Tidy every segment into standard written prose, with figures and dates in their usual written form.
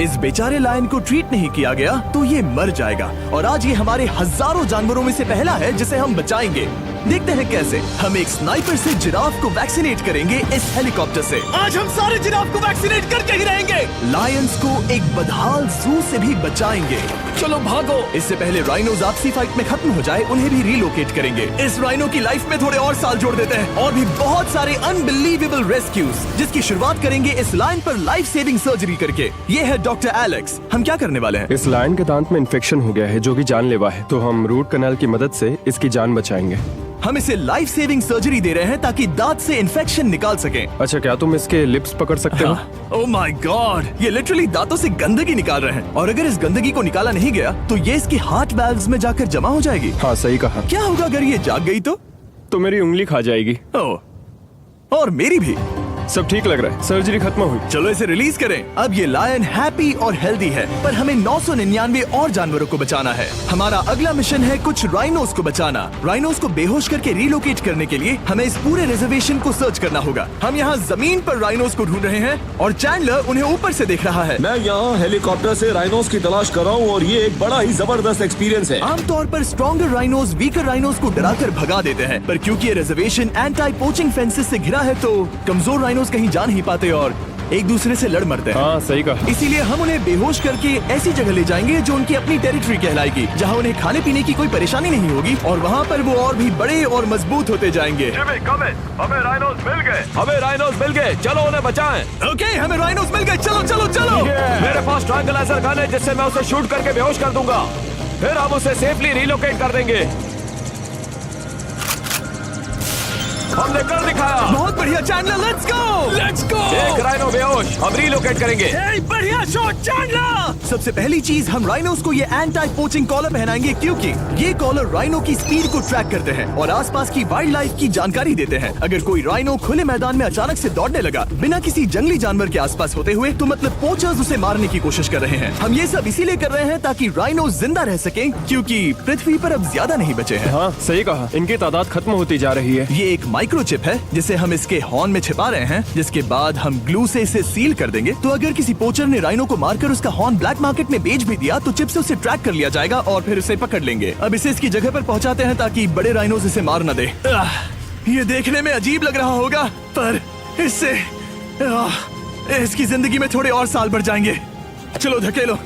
इस बेचारे लायन को ट्रीट नहीं किया गया तो ये मर जाएगा। और आज ये हमारे हजारों जानवरों में से पहला है जिसे हम बचाएंगे। देखते हैं कैसे। हम एक स्नाइपर से जिराफ को वैक्सीनेट करेंगे इस हेलीकॉप्टर से। आज हम सारे जिराफ को वैक्सीनेट करके ही रहेंगे। लायंस को एक बदहाल जू से भी बचाएंगे। चलो भागो। इससे पहले राइनोज आपसी फाइट में खत्म हो जाए, उन्हें भी रिलोकेट करेंगे। इस राइनो की लाइफ में थोड़े और साल जोड़ देते हैं और भी बहुत सारे अनबिलीवेबल रेस्क्यूज, जिसकी शुरुआत करेंगे इस लायन पर लाइफ सेविंग सर्जरी करके। ये है डॉक्टर एलेक्स। हम क्या करने वाले हैं? इस लायन के दांत में इन्फेक्शन हो गया है जो कि जानलेवा है, तो हम रूट कैनाल की मदद से इसकी जान बचाएंगे। हम इसे लाइफ सेविंग सर्जरी दे रहे हैं ताकि दांत से इन्फेक्शन निकाल सकें। अच्छा, क्या तुम इसके लिप्स पकड़ सकते हो? ओह माय गॉड, ये लिटरली दांतों से गंदगी निकाल रहे हैं। और अगर इस गंदगी को निकाला नहीं गया तो ये इसकी हार्ट वाल्व्स में जाकर जमा हो जाएगी। हाँ, सही कहा। क्या होगा अगर ये जाग गई तो मेरी उंगली खा जाएगी। ओह, और मेरी भी। सब ठीक लग रहा है, सर्जरी खत्म हुई। चलो इसे रिलीज करें। अब ये लायन हैप्पी और हेल्दी है, पर हमें 999 और जानवरों को बचाना है। हमारा अगला मिशन है कुछ राइनोस को बचाना। राइनोस को बेहोश करके रिलोकेट करने के लिए हमें इस पूरे रिजर्वेशन को सर्च करना होगा। हम यहाँ जमीन पर राइनोस को ढूंढ रहे हैं और चैंडलर उन्हें ऊपर से देख रहा है। मैं यहाँ हेलीकॉप्टर से राइनोस की तलाश कर रहा हूँ और ये एक बड़ा ही जबरदस्त एक्सपीरियंस है। आमतौर पर स्ट्रॉन्गर राइनोस वीकर राइनोस को डराकर भगा देते हैं, पर क्योंकि ये रिजर्वेशन एंटी पोचिंग फेंसेस से घिरा है तो कमजोर राइनोस कहीं जा नहीं पाते और एक दूसरे से लड़ मरते हैं। हाँ, सही कहा। इसीलिए हम उन्हें बेहोश करके ऐसी जगह ले जाएंगे जो उनकी अपनी टेरिटरी कहलाएगी, जहाँ उन्हें खाने पीने की कोई परेशानी नहीं होगी और वहाँ पर वो और भी बड़े और मजबूत होते जाएंगे। हमें राइनोस मिल गए, चलो उन्हें बचाएं। ओके, हमें राइनोस मिल गए, चलो चलो चलो। मेरे पास ट्रायंगलाइजर गन है जिससे मैं उसे शूट करके बेहोश कर दूंगा, फिर हम उसे सेफली रिलोकेट कर देंगे। हमने कर दिखाया। बहुत बढ़िया चैंडलर, लेट्स गो। एक राइनो बेहोश, हम रिलोकेट करेंगे। बढ़िया शॉट चैंडलर। सबसे पहली चीज, हम राइनोस को ये एंटी पोचिंग कॉलर पहनाएंगे क्योंकि ये कॉलर राइनो की स्पीड को ट्रैक करते हैं और आसपास की वाइल्ड लाइफ की जानकारी देते हैं। अगर कोई राइनो खुले मैदान में अचानक से दौड़ने लगा बिना किसी जंगली जानवर के आसपास होते हुए, तो मतलब पोचर्स उसे मारने की कोशिश कर रहे हैं। हम ये सब इसीलिए कर रहे हैं ताकि राइनो जिंदा रह सके, क्योंकि पृथ्वी पर अब ज्यादा नहीं बचे हैं। हाँ, सही कहा। इनकी तादाद खत्म होती जा रही है। ये एक माइक्रोचिप है जिसे हम इसके हॉर्न में छिपा रहे हैं, जिसके बाद हम ग्लू से इसे सील कर देंगे। तो अगर किसी पोचर ने राइनो को मारकर उसका हॉर्न ब्लैक मार्केट में बेच भी दिया तो चिप से उसे ट्रैक कर लिया जाएगा और फिर उसे पकड़ लेंगे। अब इसे इसकी जगह पर पहुंचाते हैं ताकि बड़े राइनोस इसे मार न दे। ये देखने में अजीब लग रहा होगा, पर इससे इसकी जिंदगी में थोड़े और साल बढ़ जाएंगे। चलो धकेलो,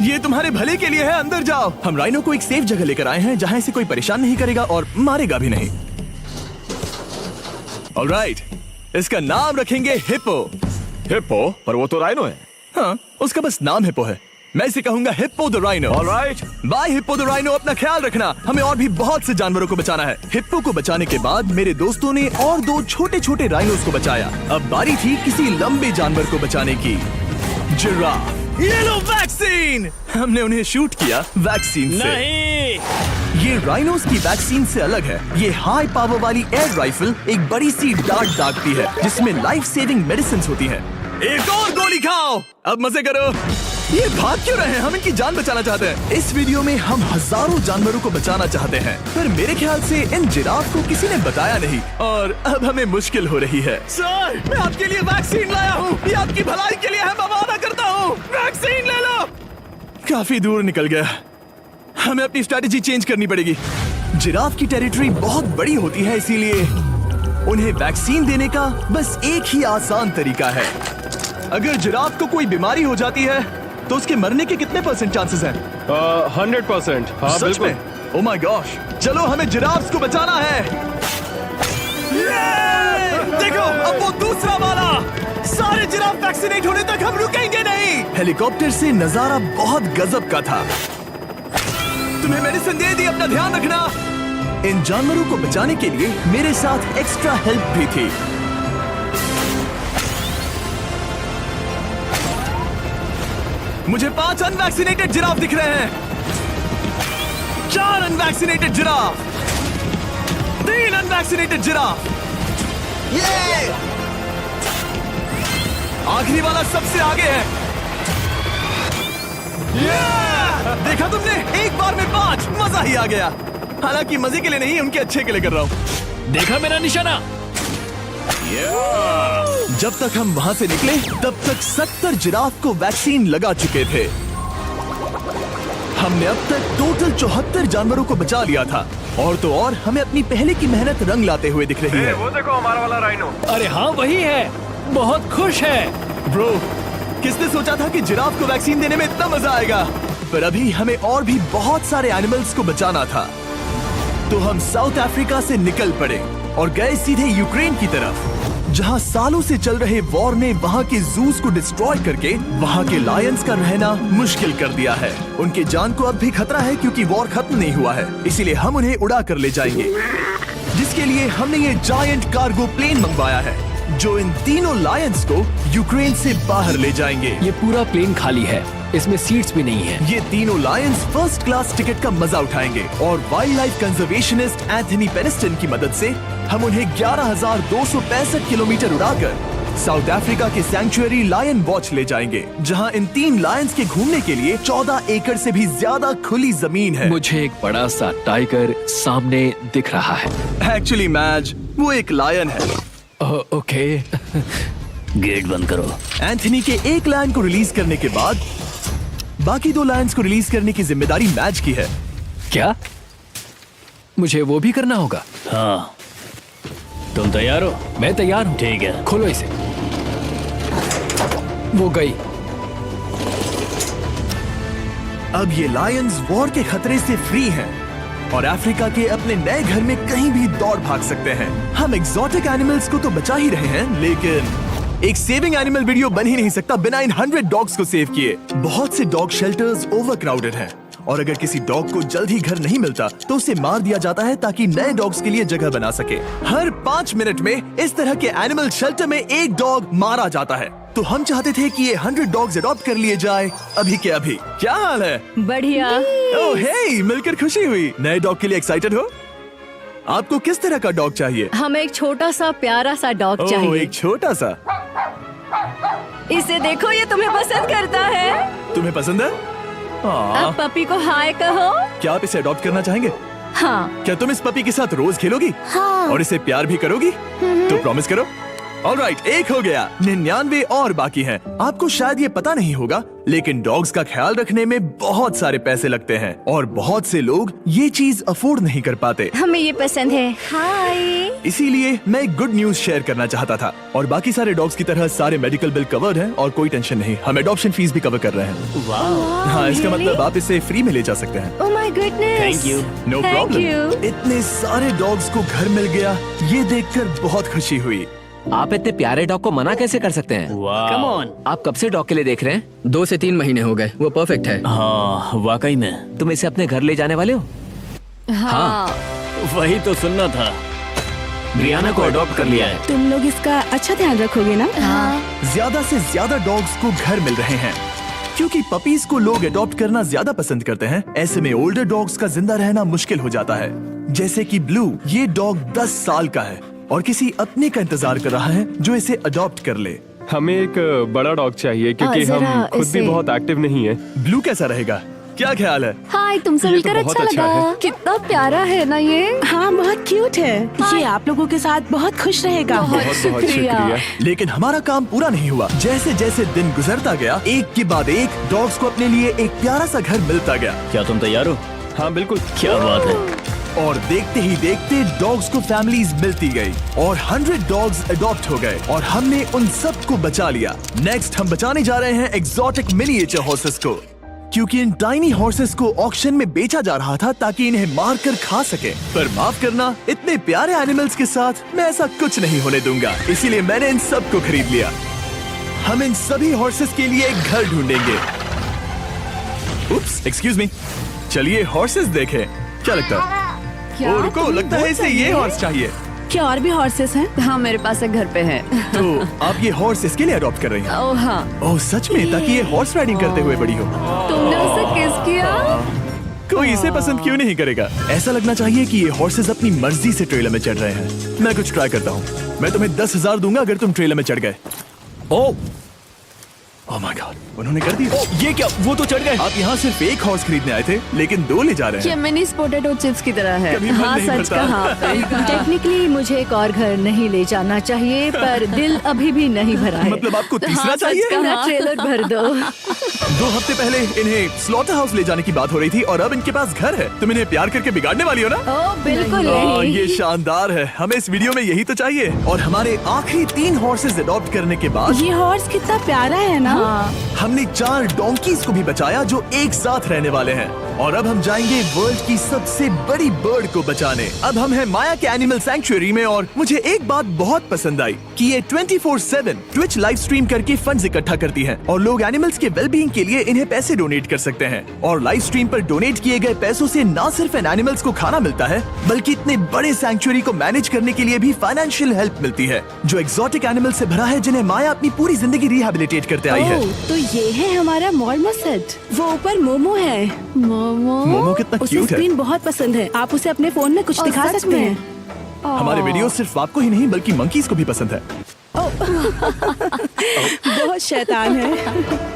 ये तुम्हारे भले के लिए है, अंदर जाओ। हम राइनो को एक सेफ जगह लेकर आए हैं जहाँ इसे कोई परेशान नहीं करेगा और मारेगा भी नहीं। ऑलराइट, इसका नाम रखेंगे हिप्पो। हिप्पो? पर वो तो राइनो है। हाँ, उसका बस नाम हिप्पो है। मैं इसे कहूंगा hippo the rhino. Alright, bye hippo the rhino. अपना ख्याल रखना, हमें और भी बहुत से जानवरों को बचाना है। हिप्पो को बचाने के बाद मेरे दोस्तों ने और 2 छोटे छोटे राइनोस को बचाया। अब बारी थी किसी लंबे जानवर को बचाने की, जिराफ। ये लो वैक्सीन। हमने उन्हें शूट किया वैक्सीन से। नहीं, ये राइनोस की वैक्सीन से अलग है। ये हाई पावर वाली एयर राइफल एक बड़ी सी डार्ट दागती है जिसमें लाइफ सेविंग मेडिसिन होती है। एक और गोली खाओ, अब मजे करो। ये भाग क्यों रहे हैं? हम इनकी जान बचाना चाहते हैं। इस वीडियो में हम हजारों जानवरों को बचाना चाहते हैं, पर मेरे ख्याल से इन जिराफ को किसी ने बताया नहीं और अब हमें मुश्किल हो रही है। सर, मैं आपके लिए वैक्सीन लाया हूँ। ये आपकी भलाई के लिए है, मैं वादा करता हूँ। वैक्सीन ले लो। काफी दूर निकल गया, हमें अपनी स्ट्रैटेजी चेंज करनी पड़ेगी। जिराफ की टेरिटरी बहुत बड़ी होती है, इसीलिए उन्हें वैक्सीन देने का बस एक ही आसान तरीका है। अगर जिराफ को कोई बीमारी हो जाती है तो उसके मरने के कितने % चांसेस हैं? 100%। हाँ, सच बिल्कुल। में? ओह माय गॉश, चलो हमें जिराफ्स को बचाना है। देखो, अब वो दूसरा वाला। सारे जिराफ वैक्सीनेट होने तक हम रुकेंगे नहीं। हेलीकॉप्टर से नजारा बहुत गजब का था। तुम्हें मेडिसिन दे दी, अपना ध्यान रखना। इन जानवरों को बचाने के लिए मेरे साथ एक्स्ट्रा हेल्प भी थी। मुझे 5 अनवैक्सीनेटेड जिराफ दिख रहे हैं, 4 अनवैक्सीनेटेड जिराफ, 3 अनवैक्सीनेटेड जिराफ। ये आखिरी वाला सबसे आगे है। देखा तुमने, एक बार में 5, मजा ही आ गया। हालांकि मजे के लिए नहीं, उनके अच्छे के लिए कर रहा हूँ। देखा मेरा निशाना? जब तक हम वहाँ से निकले तब तक 70 जिराफ को वैक्सीन लगा चुके थे। हमने अब तक टोटल 74 जानवरों को बचा लिया था। और तो और हमें अपनी पहले की मेहनत रंग लाते हुए दिख रही है। वो देखो हमारा वाला राइनो। अरे हाँ वही है, बहुत खुश है। ब्रो, किसने सोचा था कि जिराफ को वैक्सीन देने में इतना मजा आएगा। पर अभी हमें और भी बहुत सारे एनिमल्स को बचाना था। तो हम साउथ अफ्रीका से निकल पड़े और गए सीधे यूक्रेन की तरफ, जहां सालों से चल रहे वॉर ने वहां के जूस को डिस्ट्रॉय करके वहां के लायंस का रहना मुश्किल कर दिया है। उनके जान को अब भी खतरा है क्योंकि वॉर खत्म नहीं हुआ है, इसीलिए हम उन्हें उड़ा कर ले जाएंगे। जिसके लिए हमने ये जायंट कार्गो प्लेन मंगवाया है जो इन तीनों लायंस को यूक्रेन से बाहर ले जाएंगे। ये पूरा प्लेन खाली है, इसमेमें सीट्स भी नहीं है। ये तीनों लायंस फर्स्ट क्लास टिकट का मजा उठाएंगे और वाइल्ड लाइफ कंजर्वेशनिस्ट एंथनी पेनिस्टन की मदद से हम उन्हें 11,265 किलोमीटर उड़ाकर साउथ अफ्रीका के सैंक्चुअरी लायन वॉच ले जाएंगे, जहां इन 3 लायंस के घूमने के लिए 14 एकड़ से भी ज्यादा खुली जमीन है। मुझे एक बड़ा सा टाइगर सामने दिख रहा है। एक्चुअली मैच वो एक लायन है। ओके। गेट बंद करो। एंथनी के एक लायन को रिलीज करने के बाद बाकी 2 लायंस को रिलीज करने की जिम्मेदारी मैच की है। क्या मुझे वो भी करना होगा? हाँ, तुम तैयार हो? मैं तैयार हूँ। ठीक है। खोलो इसे। वो गई। अब ये लायंस वॉर के खतरे से फ्री हैं और अफ्रीका के अपने नए घर में कहीं भी दौड़ भाग सकते हैं। हम एग्जॉटिक एनिमल्स को तो बचा ही रहे हैं, लेकिन एक सेविंग एनिमल वीडियो बन ही नहीं सकता बिना इन 100 डॉग्स को सेव किए। बहुत से डॉग शेल्टर्स ओवरक्राउडेड हैं और अगर किसी डॉग को जल्द ही घर नहीं मिलता तो उसे मार दिया जाता है ताकि नए डॉग्स के लिए जगह बना सके। हर 5 मिनट में इस तरह के एनिमल शेल्टर में एक डॉग मारा जाता है। तो हम चाहते थे कि ये 100 डॉग्स अडॉप्ट कर लिए जाए अभी के अभी। क्या हाल है? बढ़िया। ओह हे, मिलकर खुशी हुई। नए डॉग के लिए एक्साइटेड हो? आपको किस तरह का डॉग चाहिए? हमें एक छोटा सा प्यारा सा डॉग ओह, चाहिए। एक छोटा सा। इसे देखो, ये तुम्हें पसंद करता है। तुम्हें पसंद है? अब पपी को हाय कहो। क्या आप इसे अडॉप्ट करना चाहेंगे? हाँ। क्या तुम इस पपी के साथ रोज खेलोगी? हाँ। और इसे प्यार भी करोगी? तो प्रॉमिस करो। ऑलराइट, एक हो गया। 99 और बाकी हैं। आपको शायद ये पता नहीं होगा, लेकिन डॉग्स का ख्याल रखने में बहुत सारे पैसे लगते हैं और बहुत से लोग ये चीज अफोर्ड नहीं कर पाते। हमें ये पसंद है। हाय। इसीलिए मैं एक गुड न्यूज शेयर करना चाहता था। और बाकी सारे डॉग्स की तरह सारे मेडिकल बिल कवर्ड हैं और कोई टेंशन नहीं। हम एडॉप्शन फीस भी कवर कर रहे हैं। हाँ, इसका मतलब आप इसे फ्री में ले जा सकते हैं। Oh my goodness. Thank you. No Thank problem. you. इतने सारे डॉग्स को घर मिल गया, ये देखकर बहुत खुशी हुई। आप इतने प्यारे डॉग को मना कैसे कर सकते हैं? Come on. आप कब से डॉग के लिए देख रहे हैं? 2 से 3 महीने हो गए, वो परफेक्ट है। हाँ, वाकई में। तुम इसे अपने घर ले जाने वाले हो? हाँ। वही तो सुनना था। ब्रियाना को अडॉप्ट कर लिया है। तुम लोग इसका अच्छा ध्यान रखोगे ना? हाँ। ज्यादा से ज्यादा डॉग्स को घर मिल रहे हैं क्योंकि पपीज को लोग अडॉप्ट करना ज्यादा पसंद करते हैं। ऐसे में ओल्डर डॉग्स का जिंदा रहना मुश्किल हो जाता है। जैसे कि ब्लू, ये डॉग 10 साल का है और किसी अपने का इंतजार कर रहा है जो इसे अडॉप्ट कर ले। हमें एक बड़ा डॉग चाहिए क्योंकि जरा हम खुद भी इसे- बहुत एक्टिव नहीं है। ब्लू कैसा रहेगा? क्या ख्याल है? हाय, तुमसे ये तो मिलकर बहुत अच्छा अच्छा लगा। है। कितना प्यारा है ना ये। हाँ, बहुत क्यूट है। ये आप लोगों के साथ बहुत खुश रहेगा। बहुत बहुत शुक्रिया। शुक्रिया। लेकिन हमारा काम पूरा नहीं हुआ। जैसे जैसे दिन गुजरता गया, एक के बाद एक डॉग्स को अपने लिए एक प्यारा सा घर मिलता गया। क्या तुम तैयार हो? हाँ बिल्कुल। क्या बात है। और देखते ही देखते डॉग्स को फैमिलीज मिलती गई और 100 डॉग्स अडॉप्ट हो गए और हमने उन सब को बचा लिया। नेक्स्ट हम बचाने जा रहे हैं एग्जॉटिक मिनिएचर हॉर्सेस को, क्योंकि इन टाइनी हॉर्सेस को ऑक्शन में बेचा जा रहा था ताकि इन्हें मार कर खा सके। पर माफ करना, इतने प्यारे एनिमल्स के साथ मैं ऐसा कुछ नहीं होने दूंगा। इसीलिए मैंने इन सब को खरीद लिया। हम इन सभी हॉर्सेस के लिए एक घर ढूंढेंगे। उप्स, एक्सक्यूज मी। चलिए हॉर्सेस देखें। क्या लगता है? क्या? ओ, रुको, तुम्हें लगता है वो इसे ये चाहिए? हॉर्स चाहिए। क्या और भी हॉर्सेस हैं? हाँ, मेरे पास एक घर पे है। तो आप ये हॉर्स इसके लिए अडॉप्ट कर रही हैं? ओह हाँ। ओह सच में? ताकि ये हॉर्स राइडिंग करते हुए बड़ी हो। तुमने उसे किस किया? कोई इसे पसंद क्यों नहीं करेगा? ऐसा लगना चाहिए कि ये हॉर्सेस अपनी मर्जी से ट्रेलर में चढ़ रहे हैं। मैं कुछ ट्राई करता हूँ। मैं तुम्हें 10,000 दूंगा अगर तुम ट्रेलर में चढ़ गए। ओ, ओह माय गॉड, उन्होंने कर दिया। ये क्या, वो तो चढ़ गए। आप यहाँ सिर्फ एक हॉर्स खरीदने आए थे, लेकिन 2 ले जा रहे ये हैं। मिनी पोटैटो चिप्स की तरह है। कभी मन हाँ नहीं सच भरता। कहा। टेक्निकली मुझे एक और घर नहीं ले जाना चाहिए, पर दिल अभी भी नहीं भरा है। मतलब आपको तीसरा हाँ, सच चाहिए? कहा। मेरा ट्रेलर भर दो। 2 हफ्ते पहले इन्हें स्लॉटर हाउस ले जाने की बात हो रही थी और अब इनके पास घर है। तुम इन्हें प्यार करके बिगाड़ने वाली हो ना? ओ बिल्कुल हाँ, नहीं। ये शानदार है। हमें इस वीडियो में यही तो चाहिए। और हमारे आखिरी 3 हॉर्सेज अडॉप्ट करने के बाद ये हॉर्स कितना प्यारा है ना। हमने 4 डोंकीज को भी बचाया जो एक साथ रहने वाले हैं। और अब हम जाएंगे वर्ल्ड की सबसे बड़ी बर्ड को बचाने। अब हम हैं माया के एनिमल सैंक्चुअरी में और मुझे एक बात बहुत पसंद आई कि ये 24/7 ट्विच लाइव स्ट्रीम करके फंड्स इकट्ठा करती है और लोग एनिमल्स के वेलबींग के लिए इन्हें पैसे डोनेट कर सकते हैं। और लाइव स्ट्रीम पर डोनेट किए गए पैसों से न सिर्फ इन एनिमल्स को खाना मिलता है, बल्कि इतने बड़े सैंक्चुअरी को मैनेज करने के लिए भी फाइनेंशियल हेल्प मिलती है, जो एक्सोटिक एनिमल से भरा है जिन्हें माया अपनी पूरी जिंदगी रिहैबिलिटेट करते आई है। ओह, तो ये है हमारा मॉर्मोसेट। वो ऊपर मोमो है। मोमो कितना उसे क्यूट है। स्क्रीन बहुत पसंद है। आप उसे अपने फोन में कुछ और दिखा सच सकते में? हैं। हमारे वीडियो सिर्फ आपको ही नहीं बल्कि मंकीज को भी पसंद है। बहुत शैतान है।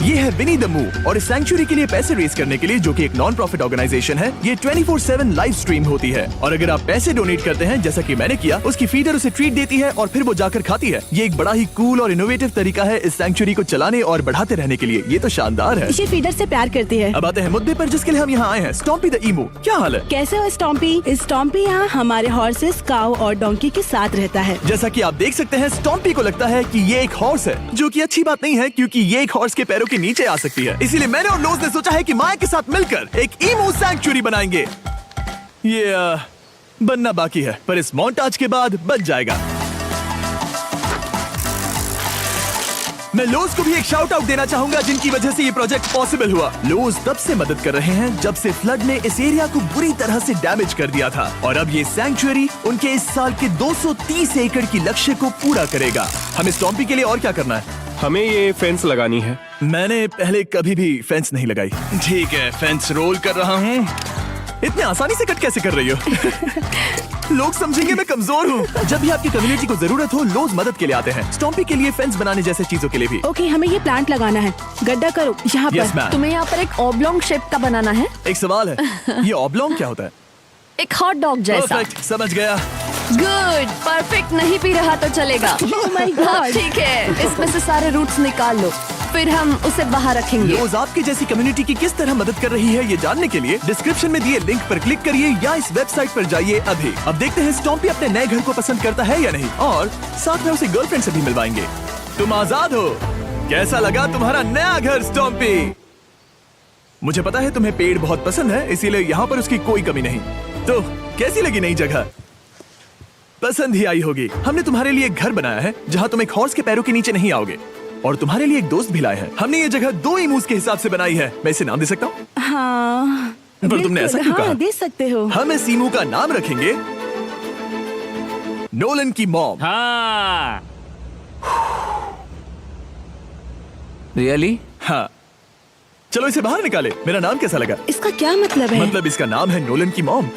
ये है विनी द मू और इस सैंक्चुअरी के लिए पैसे रेज करने के लिए, जो कि एक नॉन प्रॉफिट ऑर्गेनाइजेशन है, ये 24/7 लाइव स्ट्रीम होती है। और अगर आप पैसे डोनेट करते हैं जैसा कि मैंने किया, उसकी फीडर उसे ट्रीट देती है और फिर वो जाकर खाती है। ये एक बड़ा ही कूल और इनोवेटिव तरीका है इस सैंक्चुअरी को चलाने और बढ़ाते रहने के लिए। ये तो शानदार है। ये फीडर से प्यार करती है। अब आते हैं मुद्दे पर जिसके लिए हम यहाँ आए हैं, स्टॉम्पी द ईमू। क्या हाल है? कैसे हो स्टॉम्पी? स्टॉम्पी यहाँ हमारे हॉर्सेस, काऊ और डोंकी के साथ रहता है। जैसा कि आप देख सकते हैं, स्टॉम्पी को लगता है कि ये एक हॉर्स है, जो कि अच्छी बात नहीं है क्योंकि ये एक हॉर्स के पैरों के नीचे आ सकती है। इसीलिए मैंने और लोज ने सोचा है कि माया के साथ मिलकर एक ईमू सैंक्चुअरी बनाएंगे। ये बनना बाकी है, पर इस मोंटाज के बाद बन जाएगा। मैं लोज को भी एक शाउट आउट देना चाहूंगा, जिनकी वजह से ये प्रोजेक्ट पॉसिबल हुआ। लोज तब से मदद कर रहे हैं जब से फ्लड ने इस एरिया को बुरी तरह से डैमेज कर दिया था, और अब ये सैंक्चुअरी उनके इस साल के 230 एकड़ की लक्ष्य को पूरा करेगा। हमें स्टॉम्पी के लिए और क्या करना है? हमें ये फेंस लगानी है। मैंने पहले कभी भी फेंस नहीं लगाई। ठीक है, फेंस रोल कर रहा हूँ। इतने आसानी से कट कैसे कर रही हो? लोग समझेंगे मैं कमजोर हूँ। जब भी आपकी कम्युनिटी को जरूरत हो, लोग मदद के लिए आते हैं। स्टॉम्पी के लिए फेंस बनाने जैसे चीजों के लिए भी। ओके, हमें ये प्लांट लगाना है। गड्ढा करो यहाँ यस पर। मैम। तुम्हें यहाँ पर एक ऑब्लोंग शेप का बनाना है, एक सवाल है, ये ऑब्लोंग क्या होता है? एक हॉट डॉग जैसा। परफेक्ट, समझ गया। गुड, परफेक्ट नहीं पी रहा तो चलेगा। Oh my God. हाँ, ठीक है, इसमें से सारे रूट्स निकाल लो, फिर हम उसे बाहर रखेंगे। लोज आपकी जैसी कम्युनिटी की किस तरह मदद कर रही है, ये जानने के लिए डिस्क्रिप्शन में दिए लिंक पर क्लिक करिए या इस वेबसाइट पर जाइए अभी। अब देखते हैं स्टॉम्पी अपने नए घर को पसंद करता है या नहीं, और साथ में उसे गर्लफ्रेंड से भी मिलवाएंगे। तुम आजाद हो। कैसा लगा तुम्हारा नया घर स्टॉम्पी? मुझे पता है तुम्हें पेड़ बहुत पसंद है, इसीलिए यहाँ पर उसकी कोई कमी नहीं। तो कैसी लगी नई जगह? पसंद ही आई होगी। हमने तुम्हारे लिए एक घर बनाया है जहाँ तुम एक हॉर्स के पैरों के नीचे नहीं आओगे, और तुम्हारे लिए एक दोस्त भी लाए हैं। हमने ये जगह 2 ईमूस के हिसाब से बनाई है। मैं इसे नाम दे सकता हूँ? हाँ, पर तुमने ऐसा क्यों हाँ, कहा? दे सकते हो। हम इस ईमू का नाम रखेंगे नोलन की मॉम। हाँ। रियली? हाँ, चलो इसे बाहर निकाले। मेरा नाम कैसा लगा? इसका क्या मतलब है? मतलब इसका नाम है नोलन की मॉम।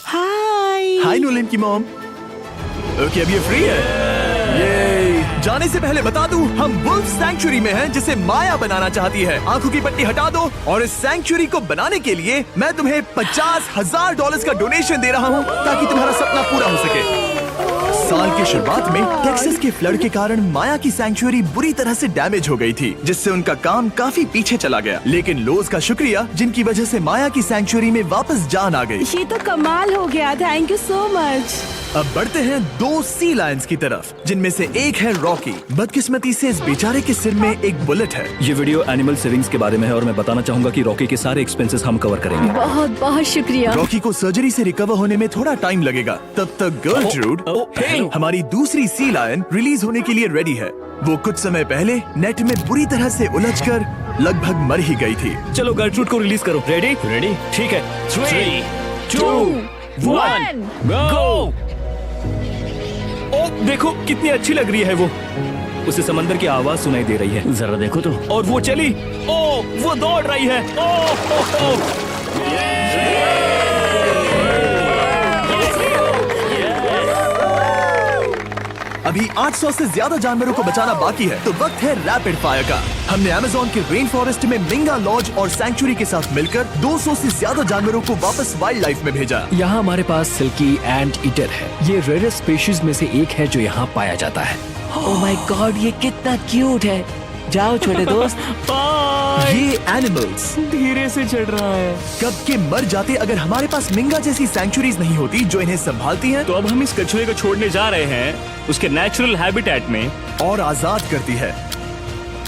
हाय। हाय नोलन की मॉम। ओके, अब ये फ्री है। ये जाने से पहले बता दूं, हम वुल्फ सैंक्चुअरी में हैं, जिसे माया बनाना चाहती है। आंखों की पट्टी हटा दो, और इस सैंक्चुअरी को बनाने के लिए मैं तुम्हें $50,000 का डोनेशन दे रहा हूं, ताकि तुम्हारा सपना पूरा हो सके। साल की शुरुआत में टेक्सास के फ्लड के कारण माया की सैंक्चुअरी बुरी तरह से डैमेज हो गई थी, जिससे उनका काम काफी पीछे चला गया। लेकिन लोज का शुक्रिया, जिनकी वजह से माया की सैंक्चुअरी में वापस जान आ गई। ये तो कमाल हो गया। Thank you so much. अब बढ़ते हैं 2 सी लायंस की तरफ, जिनमें से एक है रॉकी। बदकिस्मती से इस बेचारे के सिर में एक बुलेट है। ये वीडियो एनिमल सेविंग्स के बारे में है और मैं बताना चाहूंगा कि रॉकी के सारे एक्सपेंसेस हम कवर करेंगे। बहुत बहुत शुक्रिया। रॉकी को सर्जरी से रिकवर होने में थोड़ा टाइम लगेगा। तब तक गर्लट्रूड, हमारी दूसरी सी लायन, रिलीज होने के लिए रेडी है। वो कुछ समय पहले नेट में बुरी तरह से उलझकर लगभग मर ही गई थी। चलो गर्लट्रूड को रिलीज करो। रेडी? रेडी? ठीक है। 3, 2, 1, गो! ओ देखो कितनी अच्छी लग रही है वो। उसे समंदर की आवाज सुनाई दे रही है। जरा देखो तो। और वो चली। ओ वो दौड़ रही है। ओ। अब अभी 800 से ज्यादा जानवरों को बचाना बाकी है, तो वक्त है रैपिड फायर का। हमने अमेज़न के रेन फॉरेस्ट में मिंगा लॉज और सैंक्चुरी के साथ मिलकर 200 से ज्यादा जानवरों को वापस वाइल्ड लाइफ में भेजा। यहाँ हमारे पास सिल्की एंट ईटर है। ये रेयरेस्ट स्पीशीज में से एक है जो यहाँ पाया जाता है। ओह माय गॉड, ये कितना क्यूट है। जाओ छोटे दोस्त। ये एनिमल्स धीरे से चढ़ रहा है। कब के मर जाते अगर हमारे पास मिंगा जैसी सैंक्चुरीज नहीं होती जो इन्हें संभालती हैं तो अब हम इस कछुए को छोड़ने जा रहे हैं उसके नेचुरल हैबिटेट में और आजाद करती है।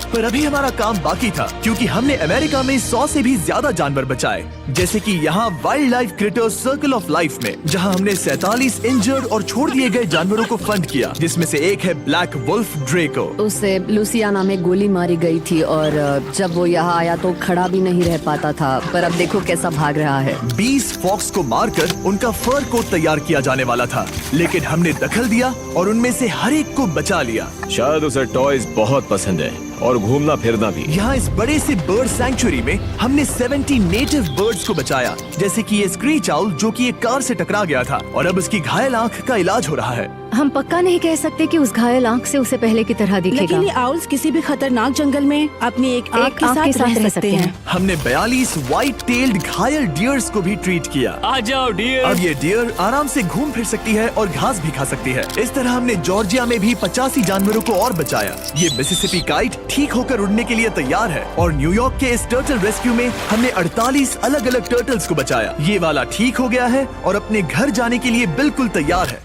पर अभी हमारा काम बाकी था, क्योंकि हमने अमेरिका में 100 से भी ज्यादा जानवर बचाए, जैसे कि यहाँ wild life creators circle of life में, जहाँ हमने 47 इंजर्ड और छोड़ दिए गए जानवरों को फंड किया, जिसमें से एक है ब्लैक वुल्फ ड्रेको। उसे लुसियाना में गोली मारी गई थी और जब वो यहाँ आया तो खड़ा भी नहीं रह पाता था, पर अब देखो कैसा भाग रहा है। 20 फॉक्स को मारकर उनका फर कोट तैयार किया जाने वाला था, लेकिन हमने दखल दिया और उनमें से हर एक को बचा लिया। शायद उसे टॉयज बहुत पसंद है और घूमना फिरना भी। यहाँ इस बड़े से बर्ड सैंक्चुरी में हमने 70 नेटिव बर्ड्स को बचाया, जैसे कि ये स्क्रीच आउल जो कि एक कार से टकरा गया था और अब उसकी घायल आंख का इलाज हो रहा है। हम पक्का नहीं कह सकते कि उस घायल आंख से उसे पहले की तरह दिखेगा। लेकिन ये आउल्स किसी भी खतरनाक जंगल में अपनी एक आंख के साथ रह सकते हैं। हमने 42 व्हाइट टेल्ड घायल डियर्स को भी ट्रीट किया। आ जाओ डियर। अब ये डियर आराम से घूम फिर सकती है और घास भी खा सकती है। इस तरह हमने जॉर्जिया में भी 85 जानवरों को और बचाया। ये मिसिसिपी काइट ठीक होकर उड़ने के लिए तैयार है और न्यूयॉर्क के इस टर्टल रेस्क्यू में हमने 48 अलग अलग टर्टल्स को बचाया। ये वाला ठीक हो गया है और अपने घर जाने के लिए बिल्कुल तैयार है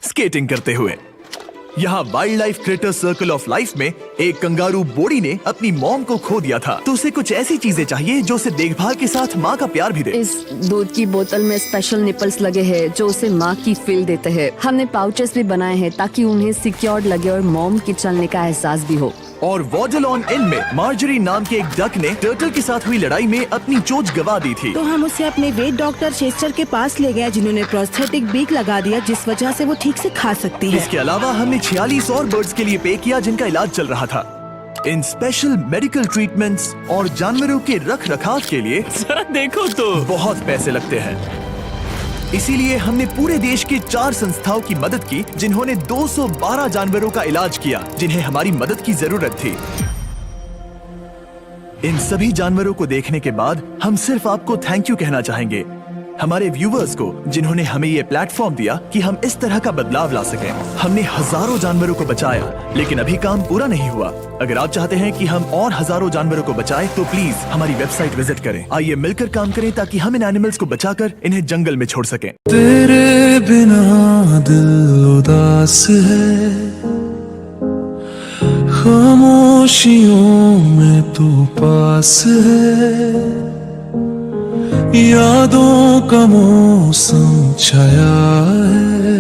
स्केटिंग करते हुए। यहाँ wild life creator circle of life में एक कंगारू बोडी ने अपनी मॉम को खो दिया था, तो उसे कुछ ऐसी चीजें चाहिए जो उसे देखभाल के साथ माँ का प्यार भी दे। इस दूध की बोतल में स्पेशल निपल्स लगे हैं जो उसे माँ की फील देते हैं। हमने पाउचेस भी बनाए हैं ताकि उन्हें सिक्योर्ड लगे और मॉम के चलने का एहसास भी हो। और वॉडलॉन इन में मार्जरी नाम के एक डक ने टर्टल के साथ हुई लड़ाई में अपनी चोंच गवा दी थी, तो हम उसे अपने वेट डॉक्टर चेस्टर के पास ले गए, जिन्होंने प्रोस्थेटिक बीक लगा दिया, जिस वजह से वो ठीक से खा सकती है। इसके अलावा हमने 46 और बर्ड्स के लिए पे किया जिनका इलाज चल रहा था। इन स्पेशल मेडिकल ट्रीटमेंट्स और जानवरों के रख रखाव के लिए जरा देखो तो बहुत पैसे लगते हैं। इसीलिए हमने पूरे देश के 4 संस्थाओं की मदद की जिन्होंने 212 जानवरों का इलाज किया जिन्हें हमारी मदद की जरूरत थी। इन सभी जानवरों को देखने के बाद हम सिर्फ आपको थैंक यू कहना चाहेंगे, हमारे व्यूवर्स को जिन्होंने हमें ये प्लेटफॉर्म दिया कि हम इस तरह का बदलाव ला सकें। हमने हजारों जानवरों को बचाया, लेकिन अभी काम पूरा नहीं हुआ। अगर आप चाहते हैं कि हम और हजारों जानवरों को बचाएं, तो प्लीज हमारी वेबसाइट विजिट करें। आइए मिलकर काम करें ताकि हम इन एनिमल्स को बचाकर इन्हें जंगल में छोड़ सकें। तेरे बिना दिल उदास है, खामोशियों में तू पास है, यादों का मौसम छाया है,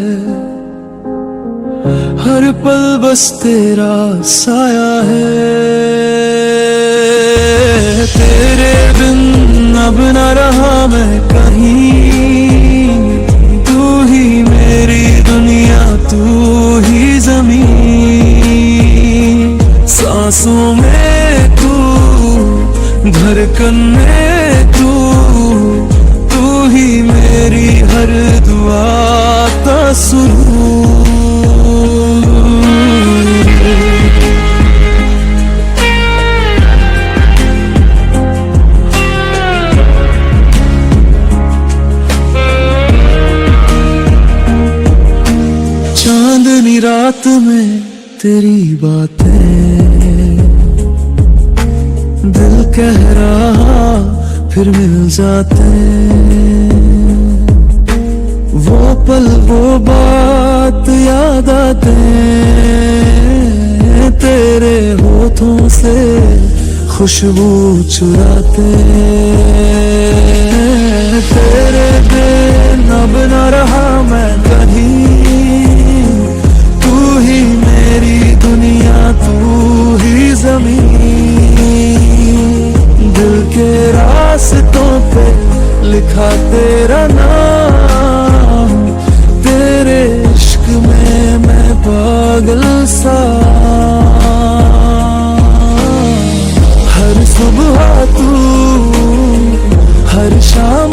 हर पल बस तेरा साया है। तेरे बिन अब न रहा मैं कहीं, तू ही मेरी दुनिया, तू ही ज़मीन, सांसों में तू, धड़कन में तू, तू ही मेरी हर दुआ का सुरूर। चांदनी रात में तेरी बातें, दिल कह रहा फिर मिल जाते, वो पल वो बात याद आते, तेरे होठों से खुशबू चुराते, तेरे बिन अब न रहा मैं कहीं, तू ही मेरी दुनिया, तू ही ज़मीन, दिल के रास्तों पे लिखा तेरा नाम, तेरे इश्क में मैं पागल सा, हर सुबह तू, हर शाम